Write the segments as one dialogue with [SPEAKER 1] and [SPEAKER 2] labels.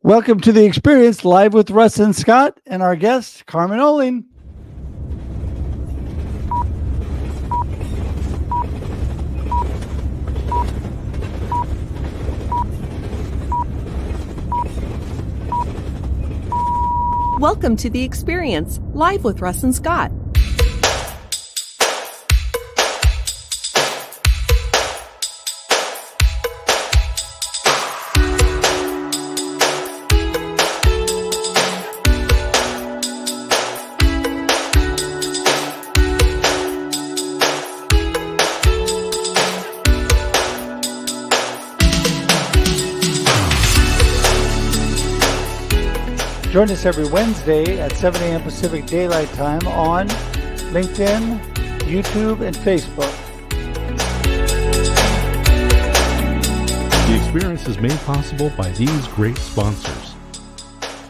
[SPEAKER 1] Welcome to The Experience, live with Russ and Scott and our guest, Carmen Ohling.
[SPEAKER 2] Welcome to The Experience, live with Russ and Scott.
[SPEAKER 1] Join us every Wednesday at 7 a.m. Pacific Daylight Time on LinkedIn, YouTube, and Facebook.
[SPEAKER 3] The Experience is made possible by these great sponsors.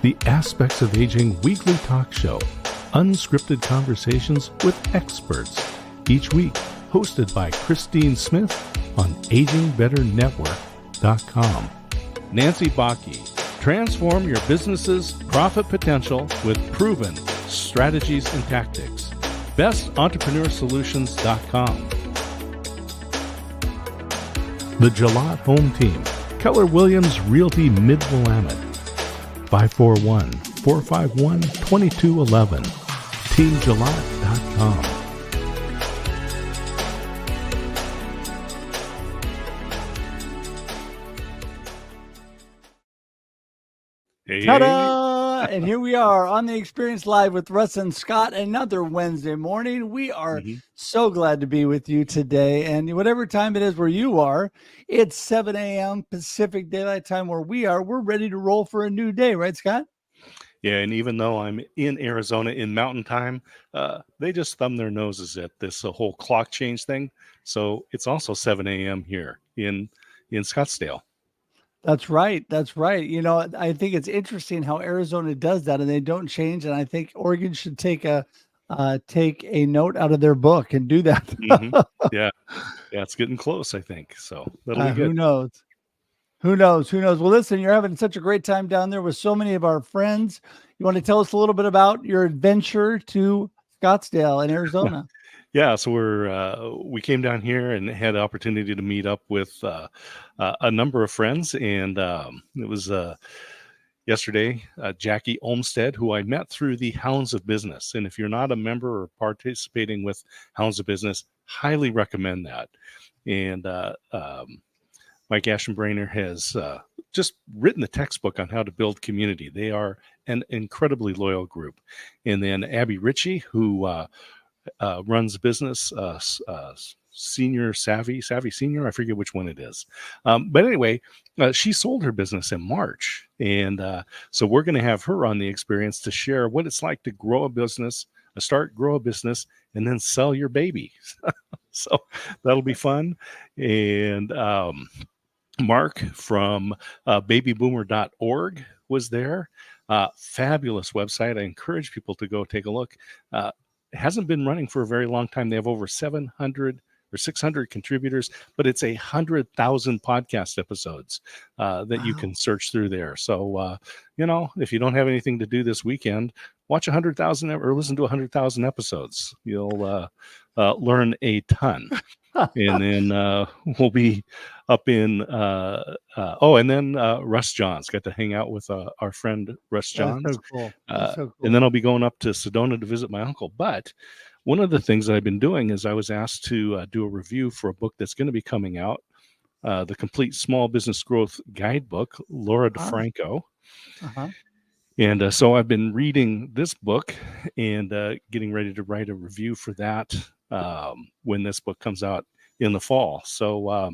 [SPEAKER 3] The Aspects of Aging weekly talk show, unscripted conversations with experts, each week hosted by Christine Smith on AgingBetterNetwork.com. Nancy Bakke. Transform your business's profit potential with proven strategies and tactics. BestEntrepreneurSolutions.com. The Gillot Home Team. Keller Williams Realty Mid-Willamette. 541-451-2211. TeamGillot.com.
[SPEAKER 1] Hey. Ta-da! And here we are on The Experience Live with Russ and Scott, another Wednesday morning. We are so glad to be with you today. And whatever time it is where you are, it's 7 a.m. Pacific Daylight Time where we are. We're ready to roll for a new day, right, Scott?
[SPEAKER 3] Yeah, and even though I'm in Arizona in mountain time, they just thumb their noses at this whole clock change thing. So it's also 7 a.m. here in Scottsdale.
[SPEAKER 1] That's right. That's right. You know, I think it's interesting how Arizona does that and they don't change. And I think Oregon should take a note out of their book and do that.
[SPEAKER 3] Yeah, it's getting close, I think. So that'll be good.
[SPEAKER 1] Who knows? Well, listen, you're having such a great time down there with so many of our friends. You want to tell us a little bit about your adventure to Scottsdale in Arizona?
[SPEAKER 3] Yeah, so we came down here and had the opportunity to meet up with a number of friends, and it was yesterday, Jackie Olmstead, who I met through the Hounds of Business. And if you're not a member or participating with Hounds of Business, highly recommend that. And Mike Ashenbrainer has just written the textbook on how to build community. They are an incredibly loyal group. And then Abby Ritchie, who runs a business, Savvy Senior. I forget which one it is. But anyway, she sold her business in March. And so we're going to have her on The Experience to share what it's like to grow a business, grow a business, and then sell your baby. So that'll be fun. And Mark from babyboomer.org was there. Fabulous website. I encourage people to go take a look. It hasn't been running for a very long time. They have over 700 or 600 contributors, but it's 100,000 podcast episodes that you can search through there. So, if you don't have anything to do this weekend, watch 100,000 or listen to 100,000 episodes. You'll learn a ton. And then we'll be up in and then Russ Johns. Got to hang out with our friend Russ Johns.
[SPEAKER 1] That's so cool. That's so cool.
[SPEAKER 3] And then I'll be going up to Sedona to visit my uncle. But one of the things that I've been doing is I was asked to do a review for a book that's going to be coming out, the Complete Small Business Growth Guidebook, Laura DeFranco. And so I've been reading this book and getting ready to write a review for that when this book comes out in the fall. So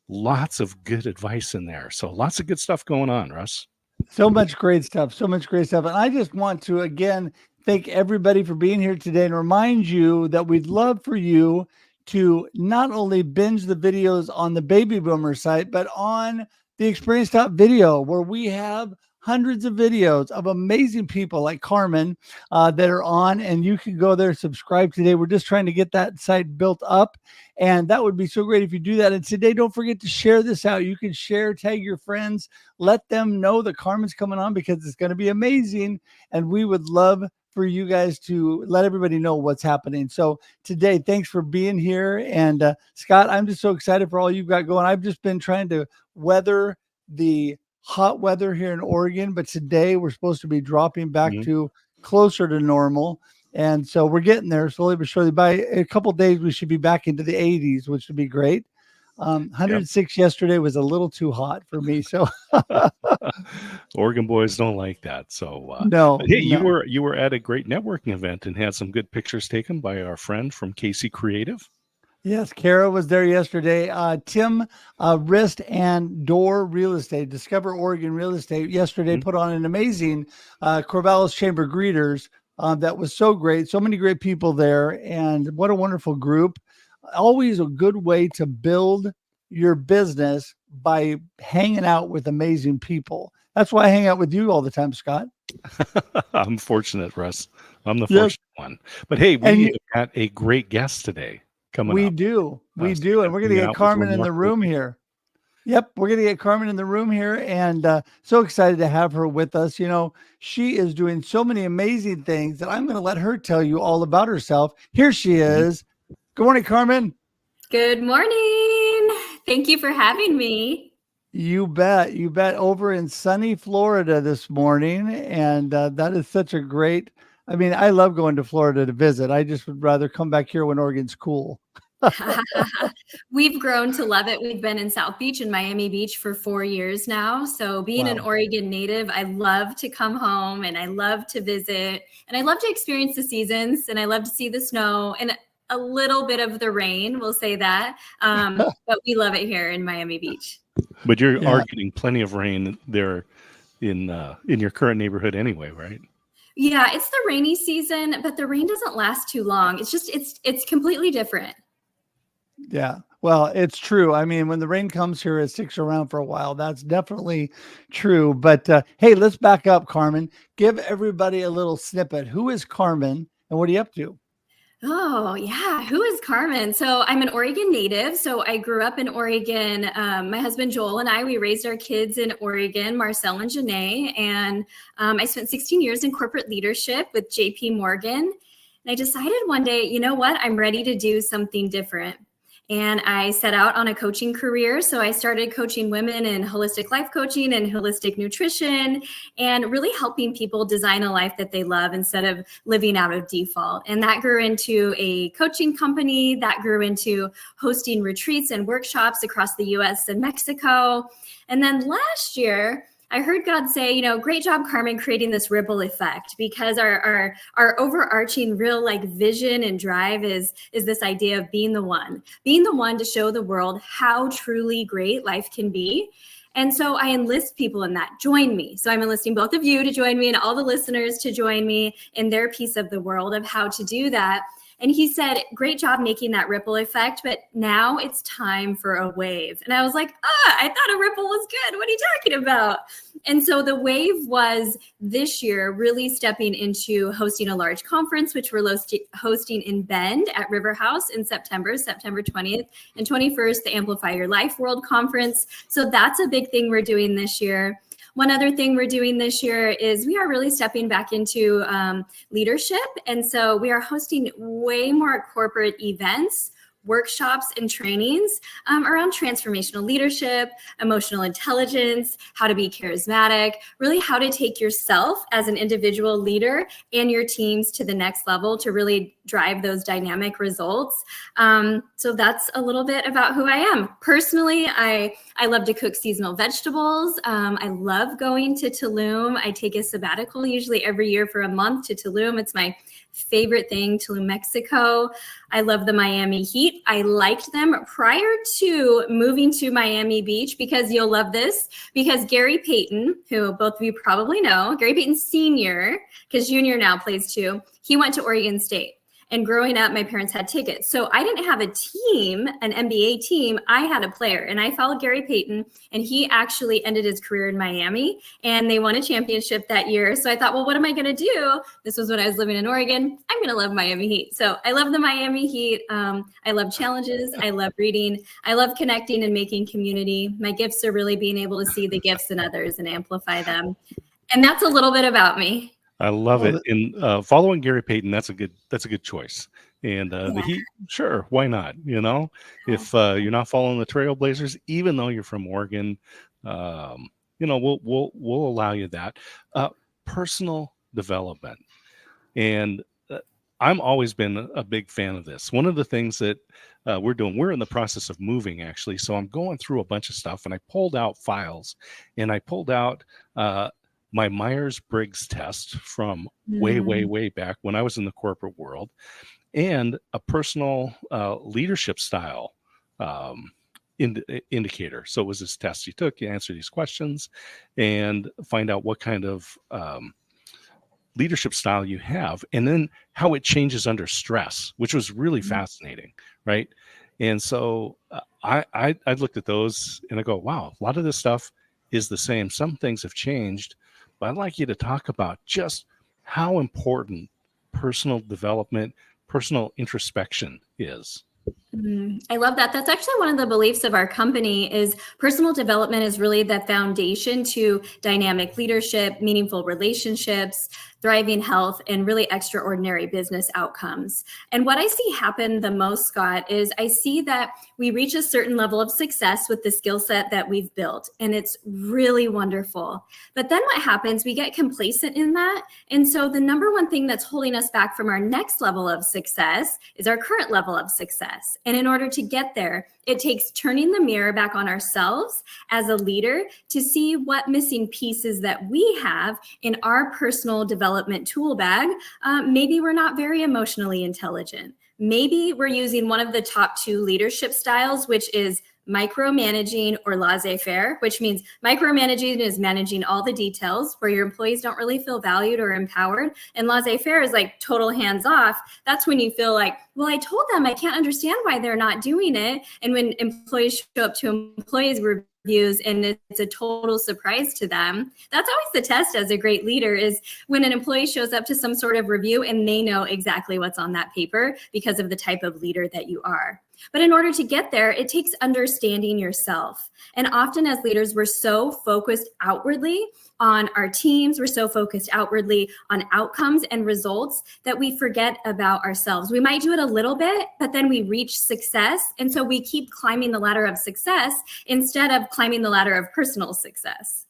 [SPEAKER 3] lots of good advice in there. So lots of good stuff going on, Russ.
[SPEAKER 1] So much great stuff. And I just want to, again, thank everybody for being here today and remind you that we'd love for you to not only binge the videos on the Baby Boomer site, but on the Experience Video, where we have hundreds of videos of amazing people like Carmen that are on, and you can go there, subscribe today. We're just trying to get that site built up, and that would be so great if you do that. And today, don't forget to share this out. You can share, tag your friends, let them know that Carmen's coming on, because it's going to be amazing, and we would love for you guys to let everybody know what's happening. So today, thanks for being here. And Scott, I'm just so excited for all you've got going. I've just been trying to weather the hot weather here in Oregon, but today we're supposed to be dropping back to closer to normal. And so we're getting there slowly but surely. By a couple of days, we should be back into the 80s, which would be great. 106 yesterday was a little too hot for me. So
[SPEAKER 3] Oregon boys don't like that. So
[SPEAKER 1] no.
[SPEAKER 3] Hey, you were at a great networking event and had some good pictures taken by our friend from KC Creative.
[SPEAKER 1] Yes, Kara was there yesterday. Tim Rist and Door Real Estate, Discover Oregon Real Estate, yesterday put on an amazing Corvallis Chamber greeters that was so great. So many great people there, and what a wonderful group. Always a good way to build your business by hanging out with amazing people. That's why I hang out with you all the time, Scott.
[SPEAKER 3] I'm fortunate, Russ. I'm the fortunate one. But hey, we got a great guest today coming up.
[SPEAKER 1] We do. And we're going to get Carmen in the room here. Yep, we're going to get Carmen in the room here, and so excited to have her with us. You know, she is doing so many amazing things that I'm going to let her tell you all about herself. Here she is. Good morning, Carmen.
[SPEAKER 4] Good morning. Thank you for having me.
[SPEAKER 1] You bet. Over in sunny Florida this morning. And that is such a great, I mean, I love going to Florida to visit. I just would rather come back here when Oregon's cool.
[SPEAKER 4] We've grown to love it. We've been in South Beach and Miami Beach for 4 years now. So being an Oregon native, I love to come home and I love to visit and I love to experience the seasons and I love to see the snow and a little bit of the rain, we'll say that. But we love it here in Miami Beach.
[SPEAKER 3] But you are getting plenty of rain there in your current neighborhood anyway, right?
[SPEAKER 4] Yeah, it's the rainy season, but the rain doesn't last too long. It's just, it's completely different.
[SPEAKER 1] Yeah, well, it's true. I mean, when the rain comes here, it sticks around for a while. That's definitely true. But hey, let's back up, Carmen. Give everybody a little snippet. Who is Carmen and what are you up to?
[SPEAKER 4] Oh, yeah. Who is Carmen? So I'm an Oregon native. So I grew up in Oregon. My husband, Joel, and we raised our kids in Oregon, Marcel and Janae. And I spent 16 years in corporate leadership with JP Morgan. And I decided one day, you know what? I'm ready to do something different. And I set out on a coaching career. So I started coaching women in holistic life coaching and holistic nutrition and really helping people design a life that they love instead of living out of default. And that grew into a coaching company that grew into hosting retreats and workshops across the US and Mexico. And then last year, I heard God say, you know, great job, Carmen, creating this ripple effect, because our overarching real vision and drive is this idea of being the one to show the world how truly great life can be. And so I enlist people in that. Join me. So I'm enlisting both of you to join me and all the listeners to join me in their piece of the world of how to do that. And he said, great job making that ripple effect, but now it's time for a wave. And I was like, I thought a ripple was good. What are you talking about? And so the wave was this year really stepping into hosting a large conference, which we're hosting in Bend at River House in September 20th and 21st, the Amplify Your Life World Conference. So that's a big thing we're doing this year. One other thing we're doing this year is we are really stepping back into leadership. And so we are hosting way more corporate events, workshops, and trainings around transformational leadership, emotional intelligence, how to be charismatic, really how to take yourself as an individual leader and your teams to the next level to really drive those dynamic results. So that's a little bit about who I am. Personally, I love to cook seasonal vegetables. I love going to Tulum. I take a sabbatical usually every year for a month to Tulum. It's my favorite thing, Tulum, Mexico. I love the Miami heat. I liked them prior to moving to Miami Beach because you'll love this, because Gary Payton, who both of you probably know, Gary Payton Sr., because Junior now plays too, he went to Oregon State. And growing up, my parents had tickets. So I didn't have a team, an NBA team. I had a player, and I followed Gary Payton, and he actually ended his career in Miami, and they won a championship that year. So I thought, well, what am I going to do? This was when I was living in Oregon. I'm going to love Miami Heat. So I love the Miami Heat. I love challenges. I love reading. I love connecting and making community. My gifts are really being able to see the gifts in others and amplify them. And that's a little bit about me.
[SPEAKER 3] I love it. And following Gary Payton, that's a good choice. And the Heat, sure, why not? If you're not following the Trailblazers, even though you're from Oregon, we'll allow you that. Personal development, and I'm always been a big fan of this. One of the things that we're in the process of moving, actually. So I'm going through a bunch of stuff, and I pulled out files, and I pulled out my Myers-Briggs test from way back when I was in the corporate world, and a personal leadership style indicator. So it was this test you took, you answer these questions and find out what kind of leadership style you have, and then how it changes under stress, which was really fascinating, right? And so I looked at those and I go, wow, a lot of this stuff is the same. Some things have changed, but I'd like you to talk about just how important personal development, personal introspection is.
[SPEAKER 4] I love that. That's actually one of the beliefs of our company is personal development is really the foundation to dynamic leadership, meaningful relationships, thriving health, and really extraordinary business outcomes. And what I see happen the most, Scott, is I see that we reach a certain level of success with the skill set that we've built, and it's really wonderful. But then what happens, we get complacent in that. And so the number one thing that's holding us back from our next level of success is our current level of success. And in order to get there, it takes turning the mirror back on ourselves as a leader to see what missing pieces that we have in our personal development tool bag. Maybe we're not very emotionally intelligent. Maybe we're using one of the top 2 leadership styles, which is micromanaging or laissez-faire, which means micromanaging is managing all the details where your employees don't really feel valued or empowered. And laissez-faire is like total hands-off. That's when you feel like, well, I told them I can't understand why they're not doing it. And when employees show up to employees reviews and it's a total surprise to them, that's always the test as a great leader, is when an employee shows up to some sort of review and they know exactly what's on that paper because of the type of leader that you are. But in order to get there, it takes understanding yourself. And often as leaders, we're so focused outwardly on our teams, we're so focused outwardly on outcomes and results that we forget about ourselves. We might do it a little bit, but then we reach success. And so we keep climbing the ladder of success instead of climbing the ladder of personal success.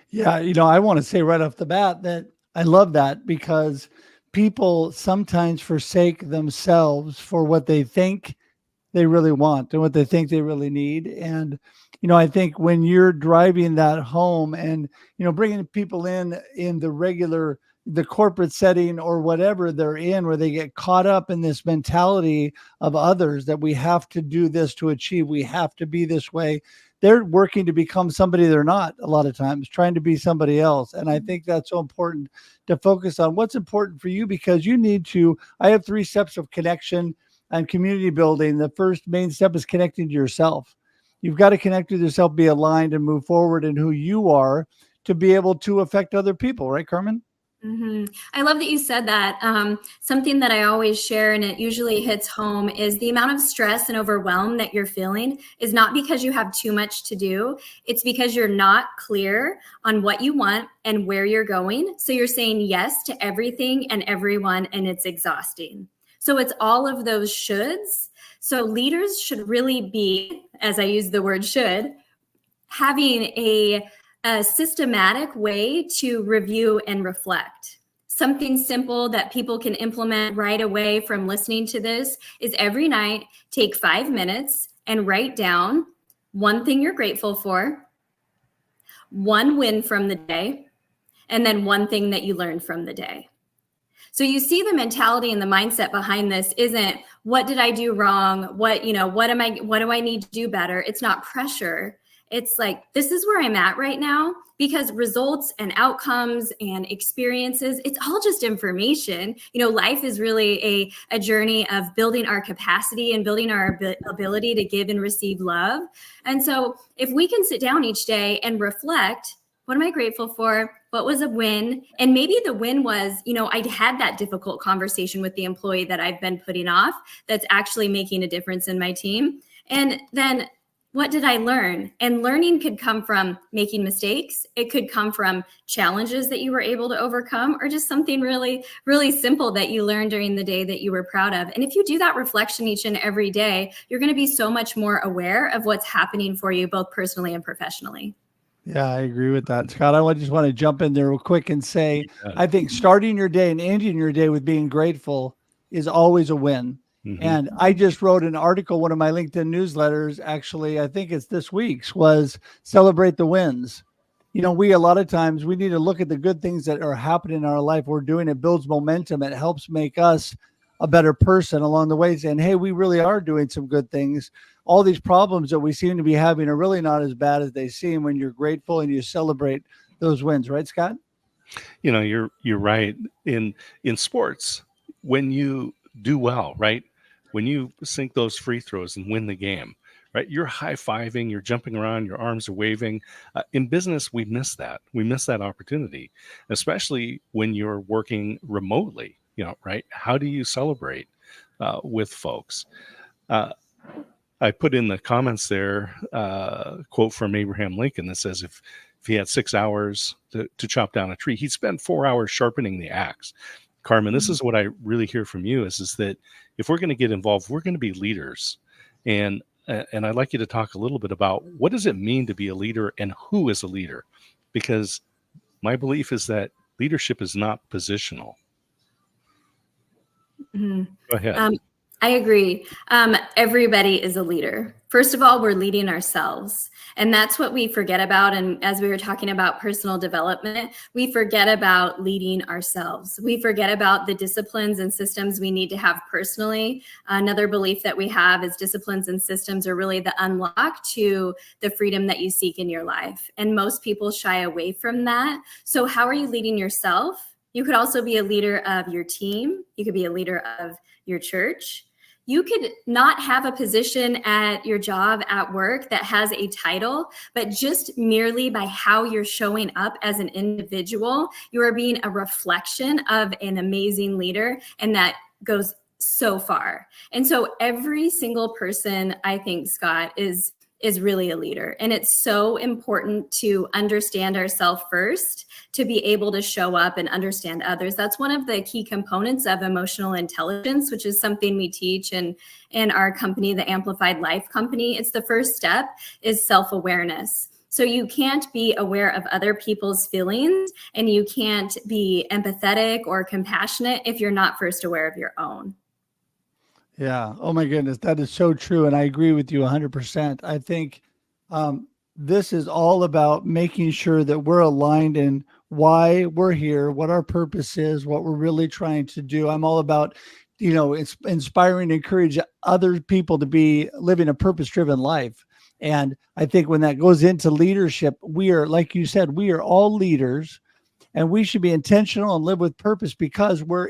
[SPEAKER 1] Yeah, I want to say right off the bat that I love that, because people sometimes forsake themselves for what they think they really want and what they think they really need. And, I think when you're driving that home and, bringing people in the corporate setting or whatever they're in, where they get caught up in this mentality of others that we have to do this to achieve, we have to be this way. They're working to become somebody they're not, a lot of times, trying to be somebody else. And I think that's so important to focus on what's important for you, because I have 3 steps of connection and community building. The first main step is connecting to yourself. You've got to connect with yourself, be aligned, and move forward in who you are to be able to affect other people. Right, Carmen?
[SPEAKER 4] I love that you said that. Something that I always share, and it usually hits home, is the amount of stress and overwhelm that you're feeling is not because you have too much to do. It's because you're not clear on what you want and where you're going. So you're saying yes to everything and everyone, and it's exhausting. So it's all of those shoulds. So leaders should really be, as I use the word should, having a systematic way to review and reflect. Something simple that people can implement right away from listening to this is every night, take 5 minutes and write down one thing you're grateful for, one win from the day, and then one thing that you learned from the day. So you see the mentality and the mindset behind this isn't what did I do wrong? What do I need to do better? It's not pressure. It's like, this is where I'm at right now, because results and outcomes and experiences, it's all just information. Life is really a journey of building our capacity and building our ability to give and receive love. And so if we can sit down each day and reflect, what am I grateful for? What was a win? And maybe the win was, I'd had that difficult conversation with the employee that I've been putting off that's actually making a difference in my team. And then what did I learn? And learning could come from making mistakes. It could come from challenges that you were able to overcome, or just something really, really simple that you learned during the day that you were proud of. And if you do that reflection each and every day, you're going to be so much more aware of what's happening for you, both personally and professionally.
[SPEAKER 1] Yeah, I agree with that, Scott. I just want to jump in there real quick and say, I think starting your day and ending your day with being grateful is always a win. Mm-hmm. And I just wrote an article, one of my LinkedIn newsletters, actually, I think it's this week's, was celebrate the wins. A lot of times we need to look at the good things that are happening in our life. We're doing it, builds momentum. It helps make us a better person along the way, saying, hey, we really are doing some good things. All these problems that we seem to be having are really not as bad as they seem when you're grateful and you celebrate those wins. Right, Scott?
[SPEAKER 3] You're right. In sports, when you do well, right? When you sink those free throws and win the game, right? You're high-fiving, you're jumping around, your arms are waving. In business, we miss that. We miss that opportunity, especially when you're working remotely, right? How do you celebrate with folks? I put in the comments there a quote from Abraham Lincoln that says, if he had 6 hours to chop down a tree, he'd spend 4 hours sharpening the axe. Carmen, this is what I really hear from you is that if we're going to get involved, we're going to be leaders. And I'd like you to talk a little bit about what does it mean to be a leader and who is a leader? Because my belief is that leadership is not positional.
[SPEAKER 4] Mm-hmm.
[SPEAKER 3] Go ahead.
[SPEAKER 4] I agree. Everybody is a leader. First of all, we're leading ourselves. And that's what we forget about. And as we were talking about personal development, we forget about leading ourselves. We forget about the disciplines and systems we need to have personally. Another belief that we have is disciplines and systems are really the unlock to the freedom that you seek in your life. And most people shy away from that. So how are you leading yourself? You could also be a leader of your team. You could be a leader of your church. You could not have a position at your job at work that has a title, but just merely by how you're showing up as an individual, you are being a reflection of an amazing leader, and that goes so far. And so every single person, I think, Scott, is really a leader. And it's so important to understand ourselves first to be able to show up and understand others. That's one of the key components of emotional intelligence, which is something we teach in our company, the Amplified Life Company. It's the first step is self-awareness. So you can't be aware of other people's feelings and you can't be empathetic or compassionate if you're not first aware of your own.
[SPEAKER 1] Yeah. Oh my goodness. That is so true. And I agree with you 100%. I think this is all about making sure that we're aligned in why we're here, what our purpose is, what we're really trying to do. I'm all about, inspiring and encourage other people to be living a purpose-driven life. And I think when that goes into leadership, we are, like you said, we are all leaders and we should be intentional and live with purpose because we're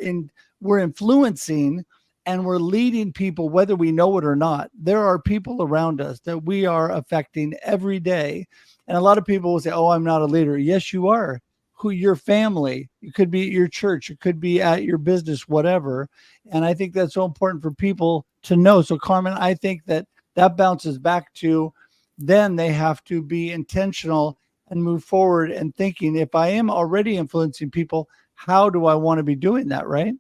[SPEAKER 1] influencing and we're leading people, whether we know it or not. There are people around us that we are affecting every day. And a lot of people will say, oh, I'm not a leader. Yes, you are. Your family, it could be at your church, it could be at your business, whatever. And I think that's so important for people to know. So Carmen, I think that bounces back to then they have to be intentional and move forward and thinking, if I am already influencing people, how do I want to be doing that, right?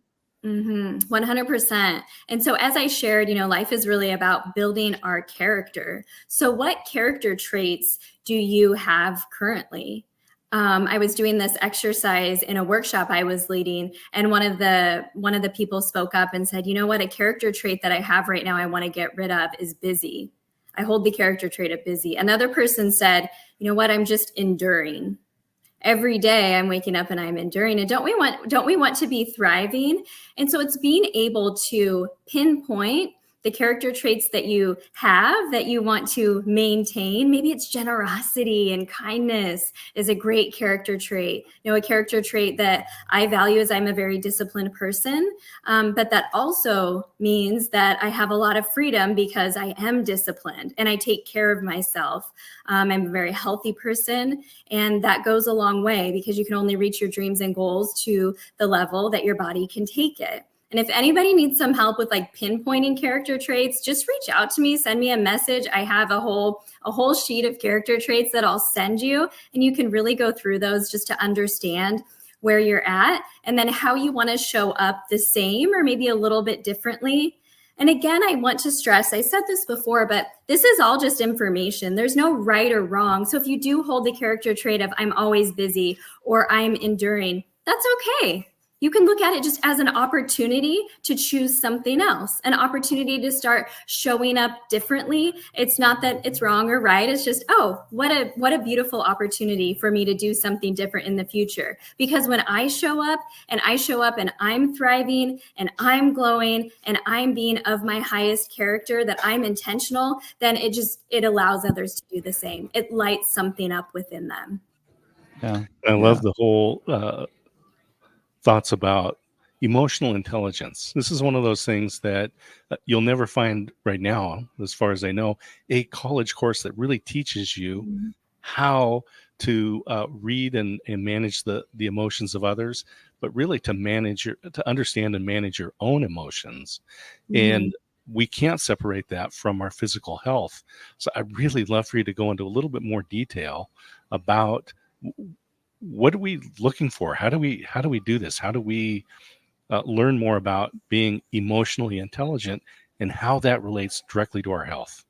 [SPEAKER 4] 100%. And so as I shared, life is really about building our character. So what character traits do you have currently? I was doing this exercise in a workshop I was leading, and one of the people spoke up and said, you know what, a character trait that I have right now I want to get rid of is busy. I hold the character trait of busy. Another person said, you know what, I'm just enduring. Every day I'm waking up and I'm enduring. And don't we want to be thriving? And so it's being able to pinpoint the character traits that you have that you want to maintain. Maybe it's generosity and kindness is a great character trait. A character trait that I value is I'm a very disciplined person, but that also means that I have a lot of freedom because I am disciplined and I take care of myself. I'm a very healthy person, and that goes a long way because you can only reach your dreams and goals to the level that your body can take it. And if anybody needs some help with like pinpointing character traits, just reach out to me, send me a message. I have a whole sheet of character traits that I'll send you, and you can really go through those just to understand where you're at and then how you want to show up the same or maybe a little bit differently. And again, I want to stress, I said this before, but this is all just information. There's no right or wrong. So if you do hold the character trait of I'm always busy or I'm enduring, that's okay. You can look at it just as an opportunity to choose something else, an opportunity to start showing up differently. It's not that it's wrong or right. It's just, oh, what a beautiful opportunity for me to do something different in the future. Because when I show up and I'm thriving and I'm glowing and I'm being of my highest character, that I'm intentional, then it allows others to do the same. It lights something up within them.
[SPEAKER 3] Yeah. I love the whole thoughts about emotional intelligence. This is one of those things that you'll never find right now, as far as I know, a college course that really teaches you how to read and manage the emotions of others, but really to understand and manage your own emotions. And we can't separate that from our physical health. So I really love for you to go into a little bit more detail about what are we looking for? How do we do this? How do we learn more about being emotionally intelligent and how that relates directly to our health?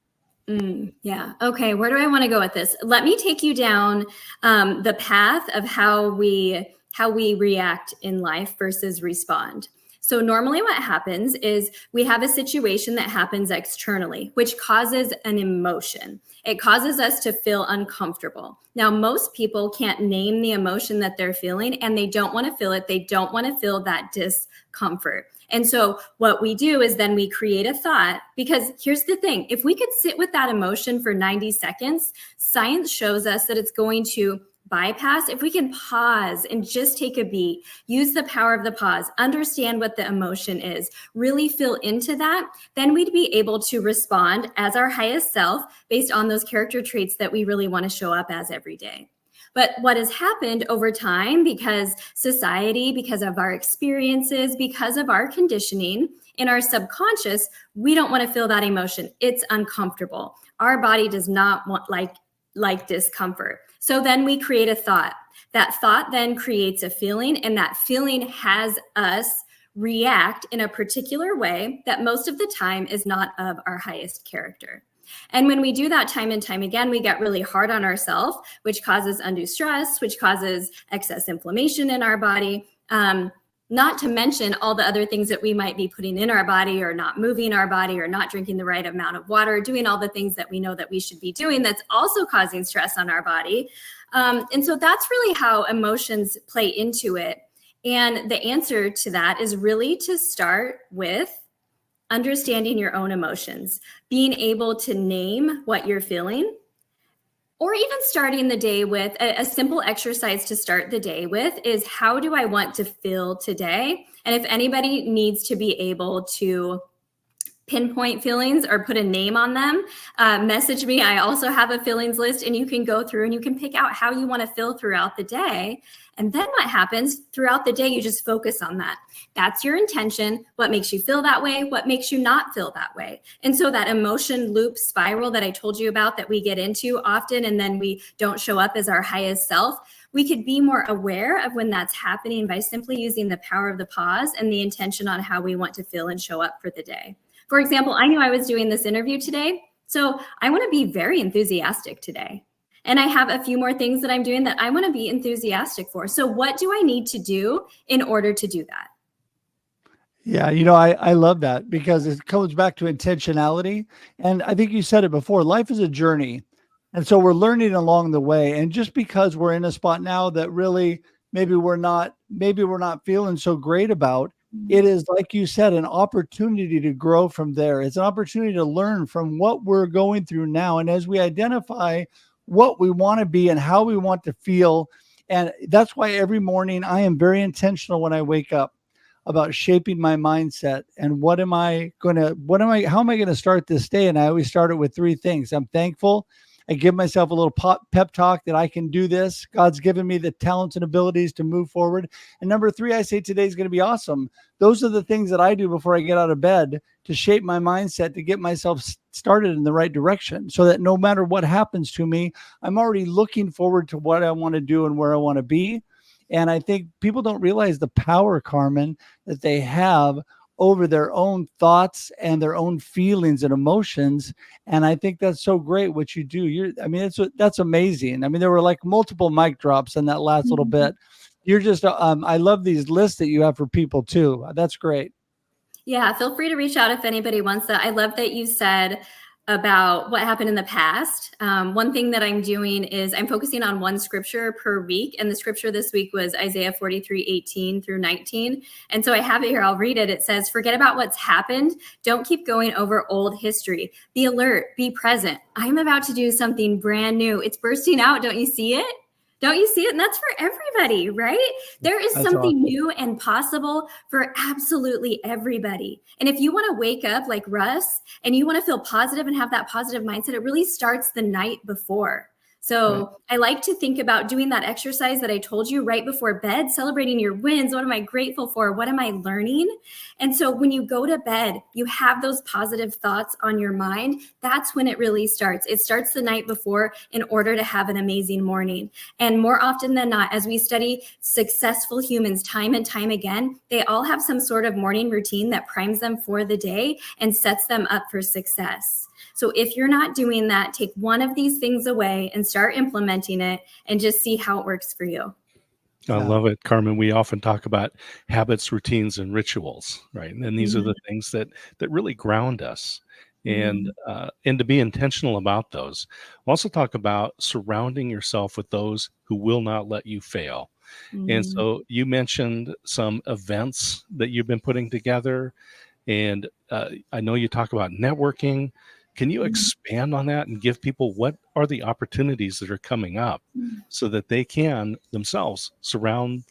[SPEAKER 4] Yeah. Okay. Where do I want to go with this? Let me take you down the path of how we react in life versus respond. So normally what happens is we have a situation that happens externally, which causes an emotion. It causes us to feel uncomfortable. Now, most people can't name the emotion that they're feeling, and they don't want to feel it. They don't want to feel that discomfort. And so what we do is then we create a thought, because here's the thing. If we could sit with that emotion for 90 seconds, science shows us that it's going to bypass. If we can pause and just take a beat, use the power of the pause, understand what the emotion is, really feel into that, then we'd be able to respond as our highest self based on those character traits that we really want to show up as every day. But what has happened over time, because society, because of our experiences, because of our conditioning in our subconscious, we don't want to feel that emotion. It's uncomfortable. Our body does not want like discomfort. So then we create a thought. That thought then creates a feeling, and that feeling has us react in a particular way that most of the time is not of our highest character. And when we do that time and time again, we get really hard on ourselves, which causes undue stress, which causes excess inflammation in our body. Not to mention all the other things that we might be putting in our body, or not moving our body, or not drinking the right amount of water, doing all the things that we know that we should be doing that's also causing stress on our body. And so that's really how emotions play into it. And the answer to that is really to start with understanding your own emotions, being able to name what you're feeling, or even starting the day with a simple exercise to start the day with is, how do I want to feel today? And if anybody needs to be able to pinpoint feelings or put a name on them, message me. I also have a feelings list, and you can go through and you can pick out how you want to feel throughout the day. And then what happens throughout the day, you just focus on that. That's your intention. What makes you feel that way? What makes you not feel that way? And so that emotion loop spiral that I told you about that we get into often, and then we don't show up as our highest self, we could be more aware of when that's happening by simply using the power of the pause and the intention on how we want to feel and show up for the day. For example, I knew I was doing this interview today, so I want to be very enthusiastic today. And I have a few more things that I'm doing that I want to be enthusiastic for. So what do I need to do in order to do that?
[SPEAKER 1] Yeah, I love that, because it comes back to intentionality. And I think you said it before, life is a journey. And so we're learning along the way. And just because we're in a spot now that really maybe we're not feeling so great about, it is, like you said, an opportunity to grow from there. It's an opportunity to learn from what we're going through now. And as we identify what we want to be and how we want to feel, and that's why every morning I am very intentional when I wake up about shaping my mindset and how am I going to start this day? And I always start it with three things. I'm thankful. I give myself a little pep talk that I can do this. God's given me the talents and abilities to move forward. And number three, I say today's going to be awesome. Those are the things that I do before I get out of bed to shape my mindset, to get myself started in the right direction so that no matter what happens to me, I'm already looking forward to what I want to do and where I want to be. And I think people don't realize the power, Carmen, that they have over their own thoughts and their own feelings and emotions. And I think that's so great what you do. That's amazing. I mean, there were like multiple mic drops in that last little bit. You're just, I love these lists that you have for people too. That's great.
[SPEAKER 4] Yeah. Feel free to reach out if anybody wants that. I love that you said about what happened in the past. One thing that I'm doing is I'm focusing on one scripture per week. And the scripture this week was Isaiah 43:18 through 19. And so I have it here. I'll read it. It says, forget about what's happened. Don't keep going over old history. Be alert. Be present. I'm about to do something brand new. It's bursting out. Don't you see it? Don't you see it? And that's for everybody, right? There is something new and possible for absolutely everybody. And if you want to wake up like Russ and you want to feel positive and have that positive mindset, it really starts the night before. So I like to think about doing that exercise that I told you right before bed, celebrating your wins. What am I grateful for? What am I learning? And so when you go to bed, you have those positive thoughts on your mind. That's when it really starts. It starts the night before in order to have an amazing morning. And more often than not, as we study successful humans time and time again, they all have some sort of morning routine that primes them for the day and sets them up for success. So if you're not doing that, take one of these things away and start implementing it and just see how it works for you.
[SPEAKER 3] I love it, Carmen. We often talk about habits, routines, and rituals, right? And these are the things that really ground us. And to be intentional about those. We'll also talk about surrounding yourself with those who will not let you fail. And so you mentioned some events that you've been putting together. And I know you talk about networking. Can you expand on that and give people what are the opportunities that are coming up so that they can themselves surround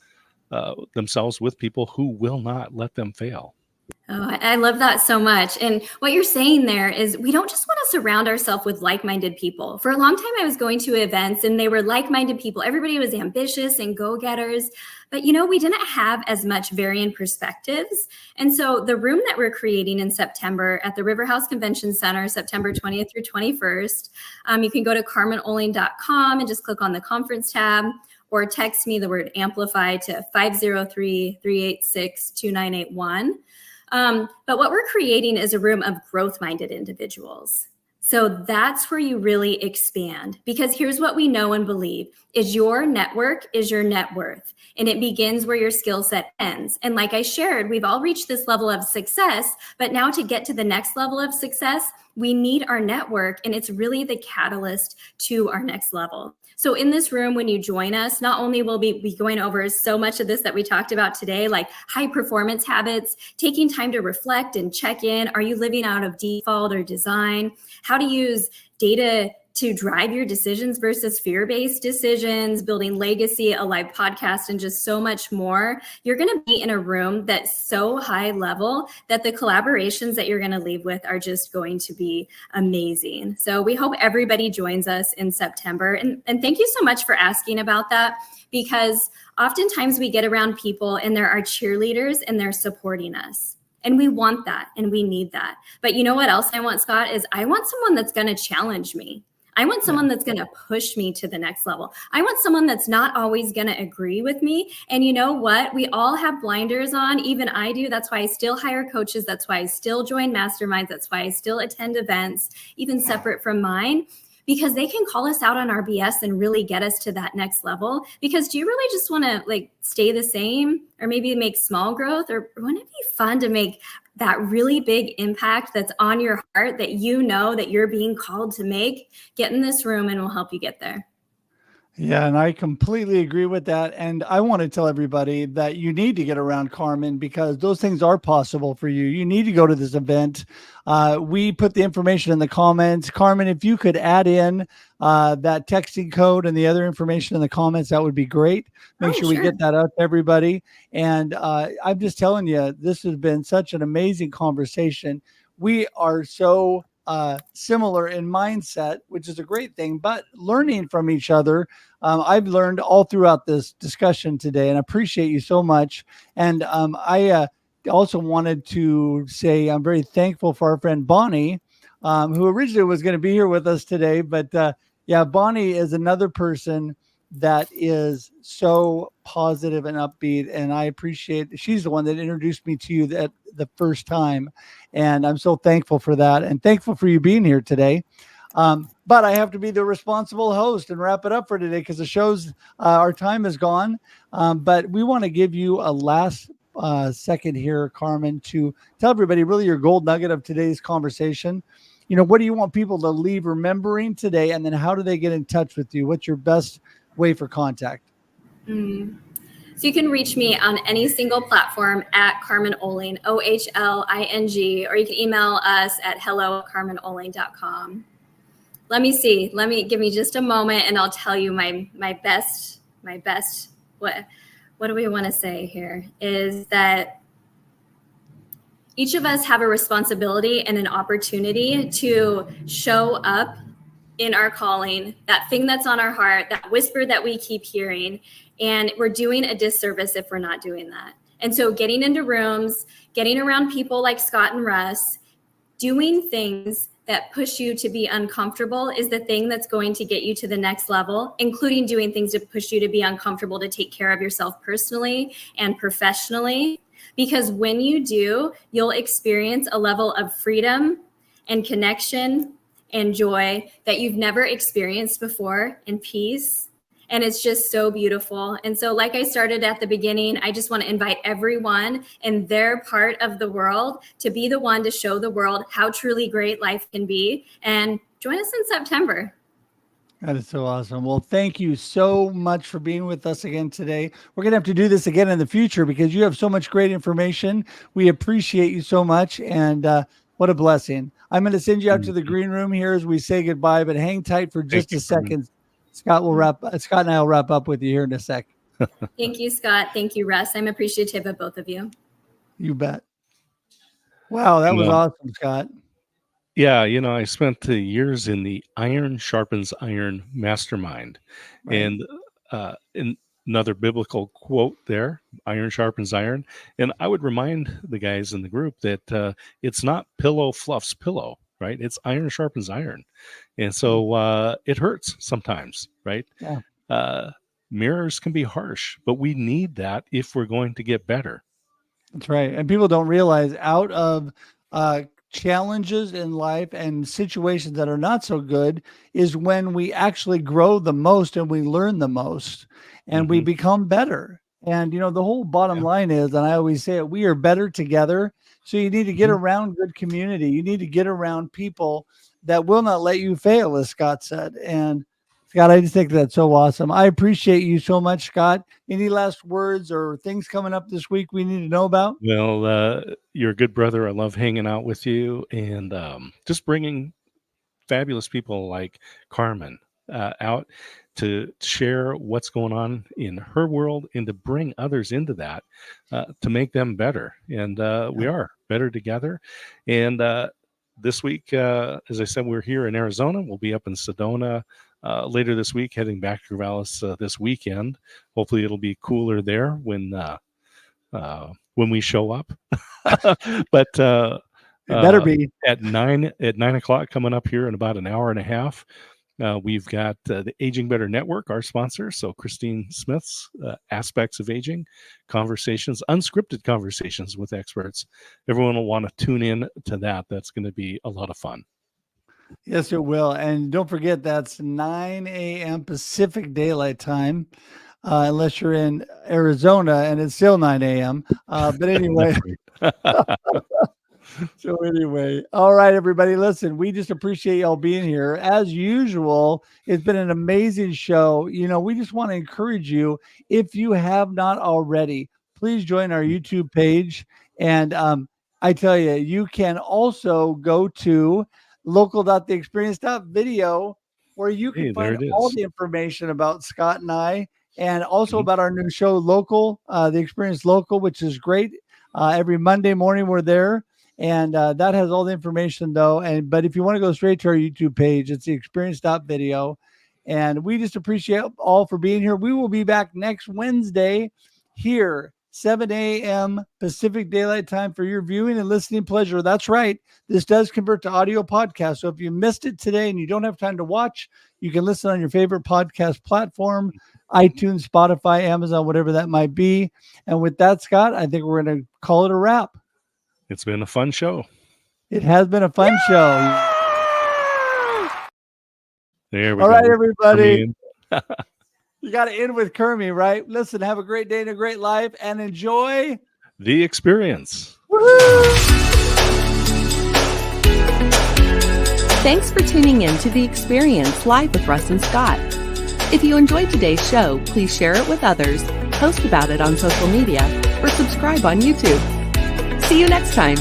[SPEAKER 3] themselves with people who will not let them fail?
[SPEAKER 4] Oh, I love that so much. And what you're saying there is we don't just want to surround ourselves with like-minded people. For a long time, I was going to events and they were like-minded people. Everybody was ambitious and go-getters. But, we didn't have as much varying perspectives. And so the room that we're creating in September at the River House Convention Center, September 20th through 21st, you can go to carmenohling.com and just click on the conference tab or text me the word amplify to 503-386-2981. But what we're creating is a room of growth-minded individuals. So that's where you really expand, because here's what we know and believe is your network is your net worth, and it begins where your skill set ends. And like I shared, we've all reached this level of success, but now to get to the next level of success, we need our network, and it's really the catalyst to our next level. So in this room, when you join us, not only will we be going over so much of this that we talked about today, like high performance habits, taking time to reflect and check in. Are you living out of default or design? How to use data to drive your decisions versus fear-based decisions, building legacy, a live podcast, and just so much more. You're going to be in a room that's so high level that the collaborations that you're going to leave with are just going to be amazing. So we hope everybody joins us in September. And thank you so much for asking about that, because oftentimes we get around people and there are cheerleaders and they're supporting us. And we want that and we need that. But you know what else I want, Scott, is I want someone that's going to challenge me. I want someone that's going to push me to the next level. I want someone that's not always going to agree with me. And you know what? We all have blinders on. Even I do. That's why I still hire coaches. That's why I still join masterminds. That's why I still attend events, even separate from mine, because they can call us out on our BS and really get us to that next level. Because do you really just want to stay the same or maybe make small growth? Or wouldn't it be fun to make that really big impact that's on your heart that you know that you're being called to make? Get in this room and we'll help you get there.
[SPEAKER 1] Yeah, and I completely agree with that. And I want to tell everybody that you need to get around Carmen because those things are possible for you. You need to go to this event. We put the information in the comments. Carmen, if you could add in that texting code and the other information in the comments, that would be great. Make sure we get that out to everybody. And I'm just telling you, this has been such an amazing conversation. We are so similar in mindset, which is a great thing, but learning from each other. I've learned all throughout this discussion today and I appreciate you so much. And I also wanted to say I'm very thankful for our friend Bonnie, who originally was going to be here with us today. But yeah, Bonnie is another person that is so positive and upbeat. And I appreciate, she's the one that introduced me to you at the first time. And I'm so thankful for that and thankful for you being here today. But I have to be the responsible host and wrap it up for today because the show's, our time is gone. But we want to give you a last second here, Carmen, to tell everybody really your gold nugget of today's conversation. You know, what do you want people to leave remembering today? And then how do they get in touch with you? What's your best way for contact?
[SPEAKER 4] So you can reach me on any single platform at Carmen Ohling, OHLING, or you can email us at hello@carmenohling.com. Let me see. Give me just a moment and I'll tell you my best, what do we want to say here is that each of us have a responsibility and an opportunity to show up in our calling, that thing that's on our heart, that whisper that we keep hearing. And we're doing a disservice if we're not doing that. And so getting into rooms, getting around people like Scott and Russ, doing things that push you to be uncomfortable is the thing that's going to get you to the next level, including doing things to push you to be uncomfortable, to take care of yourself personally and professionally. Because when you do, you'll experience a level of freedom and connection and joy that you've never experienced before, and peace. And it's just so beautiful. And so like I started at the beginning, I just want to invite everyone in their part of the world to be the one to show the world how truly great life can be. And join us in September.
[SPEAKER 1] That is so awesome. Well, thank you so much for being with us again today. We're going to have to do this again in the future because you have so much great information. We appreciate you so much. And what a blessing. I'm going to send you out to the green room here as we say goodbye, but hang tight for just a second. Scott and I will wrap up with you here in a sec.
[SPEAKER 4] Thank you, Scott. Thank you, Russ. I'm appreciative of both of you.
[SPEAKER 1] You bet. Wow, that was awesome, Scott.
[SPEAKER 3] Yeah, you know, I spent years in the iron sharpens iron mastermind. Right. And in another biblical quote there, iron sharpens iron. And I would remind the guys in the group that it's not pillow fluffs pillow, right? It's iron sharpens iron. And so it hurts sometimes, right? Yeah. Mirrors can be harsh, but we need that if we're going to get better.
[SPEAKER 1] That's right. And people don't realize out of challenges in life and situations that are not so good is when we actually grow the most and we learn the most and we become better. And, you know, the whole bottom line is, and I always say it, we are better together. So you need to get around good community. You need to get around people that will not let you fail, as Scott said. And Scott, I just think that's so awesome. I appreciate you so much, Scott. Any last words or things coming up this week we need to know about?
[SPEAKER 3] Well, you're a good brother. I love hanging out with you and just bringing fabulous people like Carmen out to share what's going on in her world and to bring others into that to make them better. And we are better together. And this week, as I said, we're here in Arizona. We'll be up in Sedona later this week, heading back to Corvallis this weekend. Hopefully it'll be cooler there when we show up. But it
[SPEAKER 1] better be
[SPEAKER 3] at 9 o'clock coming up here in about an hour and a half. We've got the Aging Better Network, our sponsor. So Christine Smith's Aspects of Aging, conversations, unscripted conversations with experts. Everyone will want to tune in to that. That's going to be a lot of fun.
[SPEAKER 1] Yes, it will. And don't forget, that's 9 a.m. Pacific Daylight Time, unless you're in Arizona and it's still 9 a.m. But anyway. So anyway, all right, everybody, listen, we just appreciate y'all being here. As usual, it's been an amazing show. We just want to encourage you, if you have not already, please join our YouTube page. And I tell you, you can also go to local.theexperience.video, where you can find all the information about Scott and I, and also about our new show, Local, The Experience Local, which is great. Every Monday morning we're there. And that has all the information, though. But if you want to go straight to our YouTube page, it's the experience.video. And we just appreciate all for being here. We will be back next Wednesday here, 7 a.m. Pacific Daylight Time, for your viewing and listening pleasure. That's right. This does convert to audio podcast. So if you missed it today and you don't have time to watch, you can listen on your favorite podcast platform, iTunes, Spotify, Amazon, whatever that might be. And with that, Scott, I think we're going to call it a wrap.
[SPEAKER 3] It's been a fun show.
[SPEAKER 1] It has been a fun show.
[SPEAKER 3] There we go.
[SPEAKER 1] All right, everybody. You got to end with Kermie, right? Listen, have a great day and a great life, and enjoy
[SPEAKER 3] the experience.
[SPEAKER 1] Woo-hoo!
[SPEAKER 2] Thanks for tuning in to The Experience live with Russ and Scott. If you enjoyed today's show, please share it with others, post about it on social media, or subscribe on YouTube. See you next time.